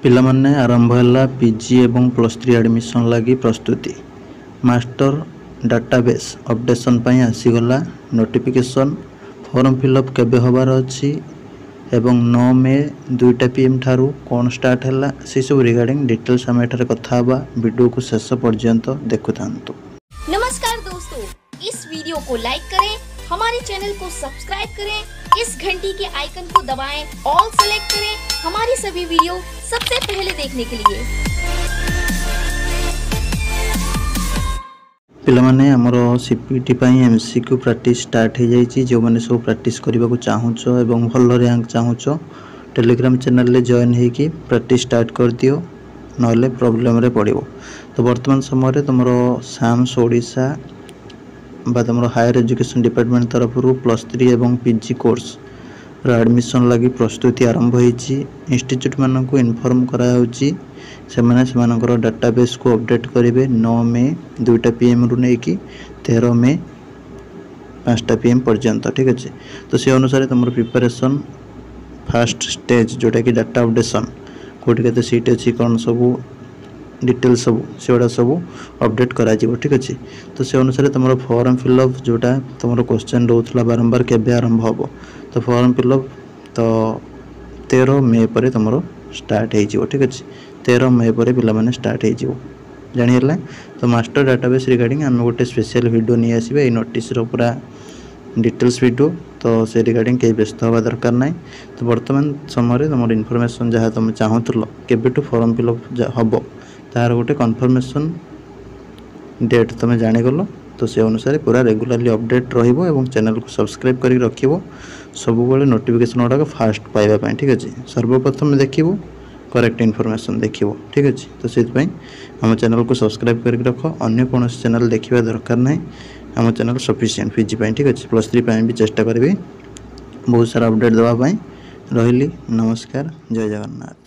पिलामाने आरंभ है पीजी एवं +3 एडमिशन लगी प्रस्तुति मास्टर डाटाबेस अपडेशन पर आसीगला नोटिफिकेशन फॉर्म फिलअप केबे हबार अच्छी एवं 9 मे 2टा PM ठारू कौन स्टार्ट है से सब रिगार्डिंग डिटेल्स आम एठारे कथा हबा वीडियो को शेष पर्यंत देखु थांतु। नमस्कार दोस्तों, इस वीडियो को लाइक करें, हमारे चैनल को सब्सक्राइब करें, इस घंटी के आइकन को दबाएं, ऑल सेलेक्ट करें हमारी सभी वीडियो सबसे पहले देखने के लिए। पिलामाने हमर सीपीटी पई एमसीक्यू प्रैक्टिस स्टार्ट हो जाई जो माने सब प्रैक्टिस करबा को चाहूचो एवं भल रैंक चाहूचो टेलीग्राम चैनल ले जॉइन हे कि प्रैक्टिस स्टार्ट कर दियो नले प्रॉब्लम रे पड़िबो। तो वर्तमान समय रे तुमरो साम्स ओडिशा बा तुमरो हायर एजुकेशन डिपार्टमेंट तरफ +3 एवं पीजी कोर्स एडमिशन लगी प्रस्तुति आरंभ होईची। इंस्टीट्यूट मानन को इन्फॉर्म करा होची से माने सेमानकर डाटाबेस को अपडेट करेंगे 9 मे 2टा PM रु नहीं कि 13 मे 5टा PM पर्यंत। ठीक अच्छे, तो से अनुसार तुम प्रिपरेशन फास्ट स्टेज जोटा कि डाटा अपडेशन कौटी के सीट अच्छी कौन सब डिटेल सब से सब अपडेट करा। ठीक अच्छे, तो से अनुसार तुम फॉर्म फिलअप जोटा तुम क्वेश्चन रोला बारंबार केबे आरंभ हम तो फॉर्म फिलअप तो 13 मे पर तुम स्टार्ट हो। ठीक अच्छे, 13 मे पर पिला स्टार्ट हो जानीला। तो मास्टर डाटाबेस रिगार्डिंग आम गोटे स्पेशल वीडियो नहीं आसबे नोटिस रो पूरा डिटेल्स वीडियो, तो से रिगार्डिंग कहीं व्यस्त हवा दरकार ना। तो वर्तमान समय तुम इनफॉरमेशन जहाँ तुम चाहूल केबेठू फॉर्म फिलअप हम तार गोटे कन्फर्मेशन डेट तुम जानीगल। तो से अनुसार पूरा रेगुलारली अपडेट रहिबो एवं चैनल को सब्सक्राइब करी रखिबो सब बेले नोटिफिकेशन गुड़ाक फास्ट पाइबा। ठीक अच्छे, सर्वप्रथम देखिबो करेक्ट इनफॉरमेशन देखिबो। ठीक अच्छे, तो से आम चैनल को सब्सक्राइब करके रख, अन्य कौन चैनल देखा दरकार ना। आम चैनल सफिशिएंट पीजी पाई। ठीक अच्छे, +3 भी चेष्टा करी बहुत सारा अपडेट देवाई रही। नमस्कार, जय जगन्नाथ।